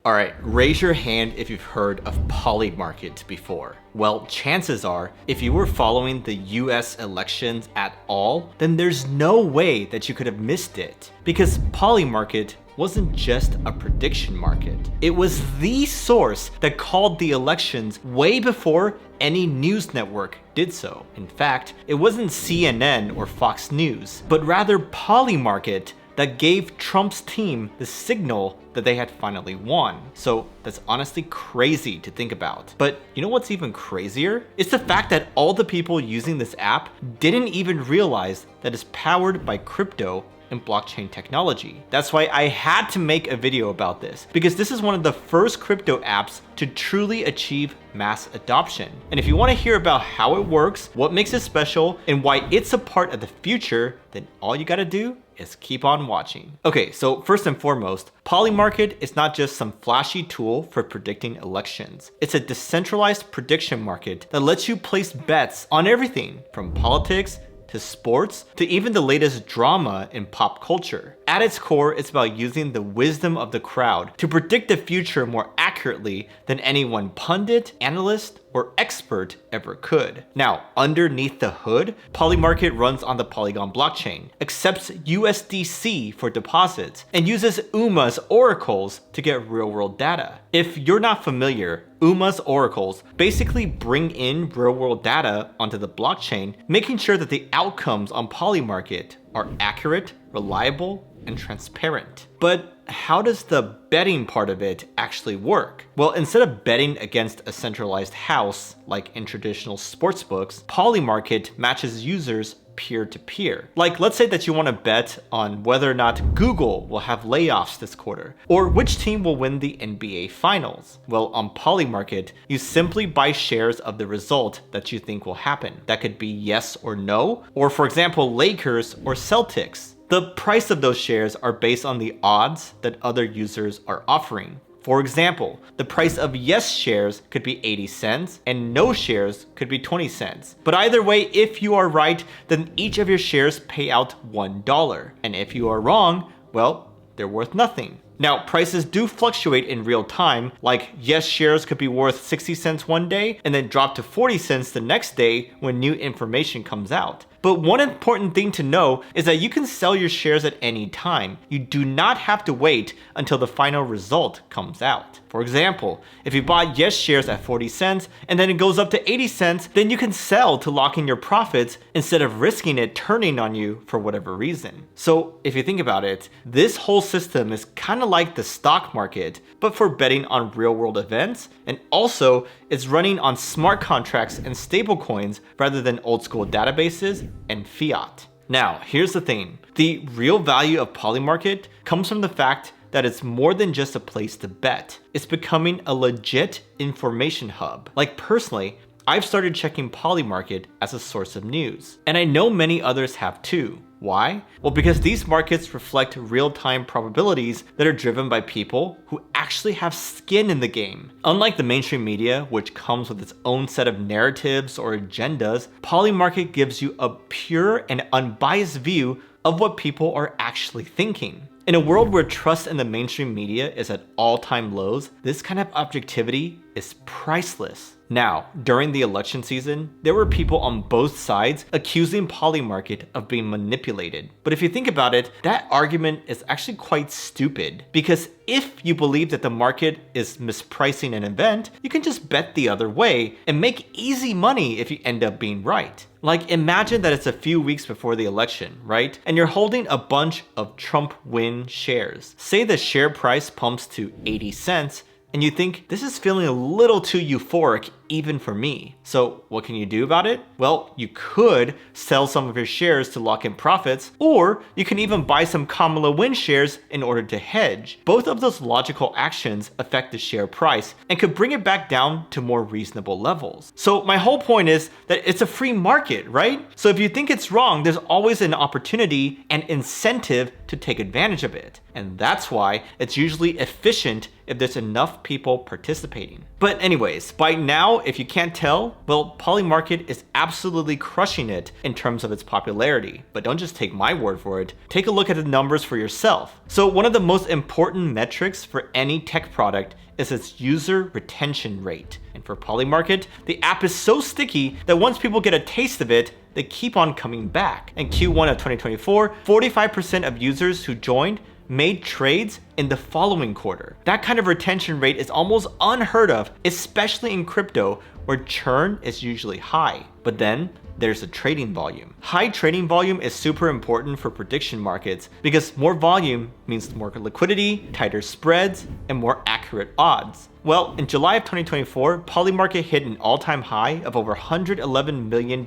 Alright, raise your hand if you've heard of Polymarket before. Well, chances are, if you were following the US elections at all, then there's no way that you could have missed it. Because Polymarket wasn't just a prediction market. It was the source that called the elections way before any news network did so. In fact, it wasn't CNN or Fox News, but rather Polymarket that gave Trump's team the signal that they had finally won. So that's honestly crazy to think about. But you know what's even crazier? It's the fact that all the people using this app didn't even realize that it's powered by crypto and blockchain technology. That's why I had to make a video about this, because this is one of the first crypto apps to truly achieve mass adoption. And if you want to hear about how it works, what makes it special, and why it's a part of the future, then all you gotta do is keep on watching. Okay, so first and foremost, Polymarket is not just some flashy tool for predicting elections. It's a decentralized prediction market that lets you place bets on everything from politics to sports, to even the latest drama in pop culture. At its core, it's about using the wisdom of the crowd to predict the future more accurately than any one pundit, analyst, or expert ever could. Now, underneath the hood, Polymarket runs on the Polygon blockchain, accepts USDC for deposits, and uses UMA's oracles to get real-world data. If you're not familiar, UMA's oracles basically bring in real-world data onto the blockchain, making sure that the outcomes on Polymarket are accurate, reliable, and transparent. But how does the betting part of it actually work? Well, instead of betting against a centralized house like in traditional sportsbooks, Polymarket matches users peer-to-peer. Like, let's say that you want to bet on whether or not Google will have layoffs this quarter, or which team will win the NBA Finals. Well, on Polymarket, you simply buy shares of the result that you think will happen. That could be yes or no, or for example, Lakers or Celtics. The price of those shares are based on the odds that other users are offering. For example, the price of yes shares could be 80 cents and no shares could be 20 cents. But either way, if you are right, then each of your shares pay out $1. And if you are wrong, well, they're worth nothing. Now, prices do fluctuate in real time, like yes shares could be worth 60 cents one day and then drop to 40 cents the next day when new information comes out. But one important thing to know is that you can sell your shares at any time. You do not have to wait until the final result comes out. For example, if you bought yes shares at 40 cents and then it goes up to 80 cents, then you can sell to lock in your profits instead of risking it turning on you for whatever reason. So if you think about it, this whole system is kind of like the stock market, but for betting on real world events, and also it's running on smart contracts and stablecoins rather than old school databases and fiat. Now, here's the thing. The real value of Polymarket comes from the fact that it's more than just a place to bet. It's becoming a legit information hub. Like personally, I've started checking Polymarket as a source of news. And I know many others have too. Why? Well, because these markets reflect real-time probabilities that are driven by people who actually have skin in the game. Unlike the mainstream media, which comes with its own set of narratives or agendas, Polymarket gives you a pure and unbiased view of what people are actually thinking. In a world where trust in the mainstream media is at all-time lows, this kind of objectivity is priceless. Now, during the election season, there were people on both sides accusing Polymarket of being manipulated. But if you think about it, that argument is actually quite stupid. Because if you believe that the market is mispricing an event, you can just bet the other way and make easy money if you end up being right. Like, imagine that it's a few weeks before the election, right? And you're holding a bunch of Trump win shares. Say the share price pumps to 80 cents, and you think, this is feeling a little too euphoric even for me. So what can you do about it? Well, you could sell some of your shares to lock in profits, or you can even buy some Kamala Win shares in order to hedge. Both of those logical actions affect the share price and could bring it back down to more reasonable levels. So my whole point is that it's a free market, right? So if you think it's wrong, there's always an opportunity and incentive to take advantage of it. And that's why it's usually efficient if there's enough people participating. But anyways, by now now, if you can't tell, well, Polymarket is absolutely crushing it in terms of its popularity. But don't just take my word for it. Take a look at the numbers for yourself. So one of the most important metrics for any tech product is its user retention rate. And for Polymarket, the app is so sticky that once people get a taste of it, they keep on coming back. In Q1 of 2024, 45% of users who joined made trades in the following quarter. That kind of retention rate is almost unheard of, especially in crypto, where churn is usually high. But then there's the trading volume. High trading volume is super important for prediction markets because more volume means more liquidity, tighter spreads, and more accurate odds. Well, in July of 2024, Polymarket hit an all-time high of over $111 million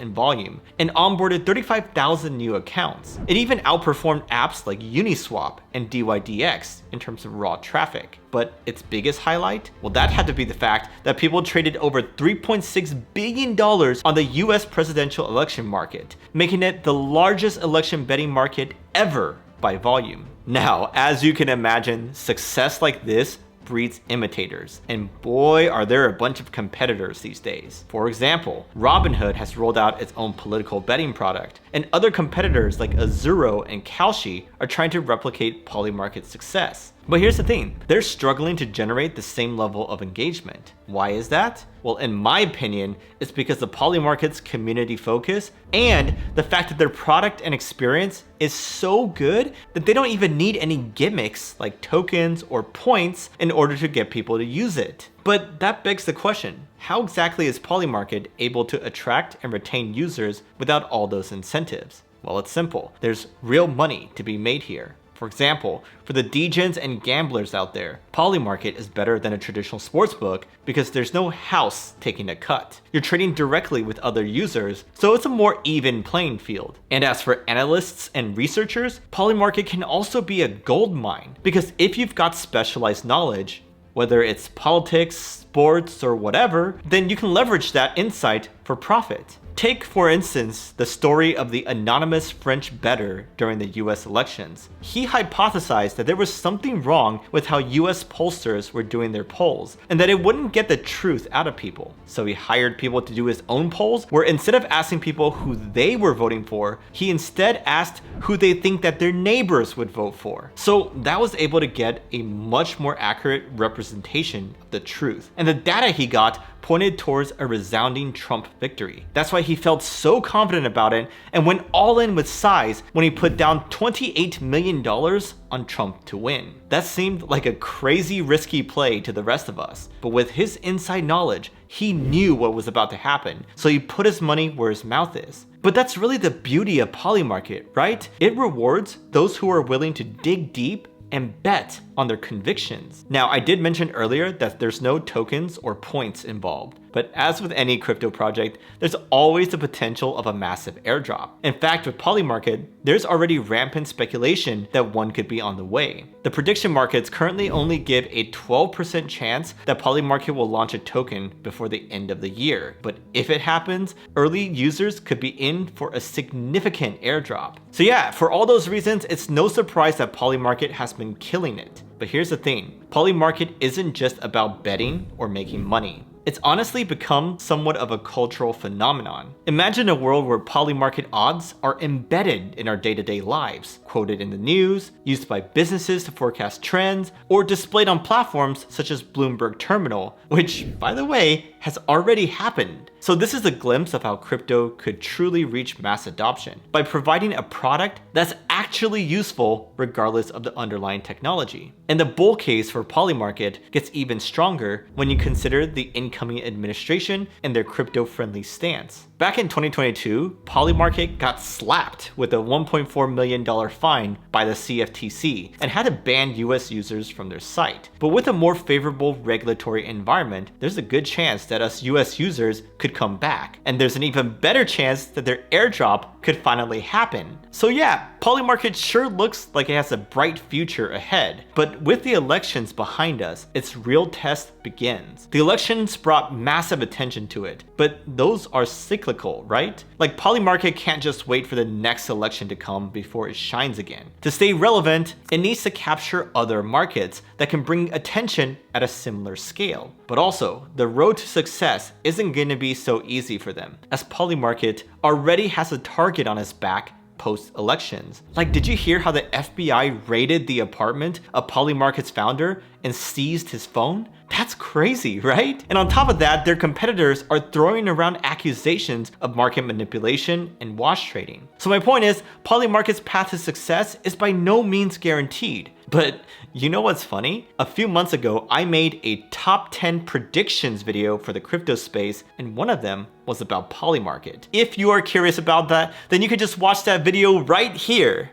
in volume and onboarded 35,000 new accounts. It even outperformed apps like Uniswap and DYDX in terms of raw traffic. But its biggest highlight? Well, that had to be the fact that people traded over $3.6 billion on the US presidential election market, making it the largest election betting market ever by volume. Now, as you can imagine, success like this breeds imitators, and boy are there a bunch of competitors these days. For example, Robinhood has rolled out its own political betting product, and other competitors like Azuro and Kalshi are trying to replicate Polymarket's success. But here's the thing, they're struggling to generate the same level of engagement. Why is that? Well, in my opinion, it's because of Polymarket's community focus and the fact that their product and experience is so good that they don't even need any gimmicks like tokens or points in order to get people to use it. But that begs the question, how exactly is Polymarket able to attract and retain users without all those incentives? Well, it's simple. There's real money to be made here. For example, for the degens and gamblers out there, Polymarket is better than a traditional sportsbook because there's no house taking a cut. You're trading directly with other users, so it's a more even playing field. And as for analysts and researchers, Polymarket can also be a gold mine because if you've got specialized knowledge, whether it's politics, sports, or whatever, then you can leverage that insight for profit. Take, for instance, the story of the anonymous French bettor during the US elections. He hypothesized that there was something wrong with how US pollsters were doing their polls, and that it wouldn't get the truth out of people. So he hired people to do his own polls, where instead of asking people who they were voting for, he instead asked who they think that their neighbors would vote for. So that was able to get a much more accurate representation of the truth. And the data he got pointed towards a resounding Trump victory. That's why he felt so confident about it and went all in with size when he put down $28 million on Trump to win. That seemed like a crazy risky play to the rest of us, but with his inside knowledge, he knew what was about to happen, so he put his money where his mouth is. But that's really the beauty of Polymarket, right? It rewards those who are willing to dig deep and bet on their convictions. Now, I did mention earlier that there's no tokens or points involved, but as with any crypto project, there's always the potential of a massive airdrop. In fact, with Polymarket, there's already rampant speculation that one could be on the way. The prediction markets currently only give a 12% chance that Polymarket will launch a token before the end of the year. But if it happens, early users could be in for a significant airdrop. So yeah, for all those reasons, it's no surprise that Polymarket has been killing it. But here's the thing, Polymarket isn't just about betting or making money. It's honestly become somewhat of a cultural phenomenon. Imagine a world where Polymarket odds are embedded in our day-to-day lives, quoted in the news, used by businesses to forecast trends, or displayed on platforms such as Bloomberg Terminal, which, by the way, has already happened. So this is a glimpse of how crypto could truly reach mass adoption by providing a product that's actually useful regardless of the underlying technology. And the bull case for Polymarket gets even stronger when you consider the incoming administration and their crypto-friendly stance. Back in 2022, Polymarket got slapped with a $1.4 million fine by the CFTC and had to ban US users from their site. But with a more favorable regulatory environment, there's a good chance that us US users could come back. And there's an even better chance that their airdrop could finally happen. So yeah, Polymarket sure looks like it has a bright future ahead, but with the elections behind us, its real test begins. The elections brought massive attention to it, but those are cyclical, right? Like Polymarket can't just wait for the next election to come before it shines again. To stay relevant, it needs to capture other markets that can bring attention at a similar scale. But also, the road to success isn't going to be so easy for them, as Polymarket already has a target on its back post-elections. Like, did you hear how the FBI raided the apartment of Polymarket's founder and seized his phone? That's crazy, right? And on top of that, their competitors are throwing around accusations of market manipulation and wash trading. So my point is, Polymarket's path to success is by no means guaranteed. But you know what's funny? A few months ago, I made a top 10 predictions video for the crypto space, and one of them was about Polymarket. If you are curious about that, then you can just watch that video right here.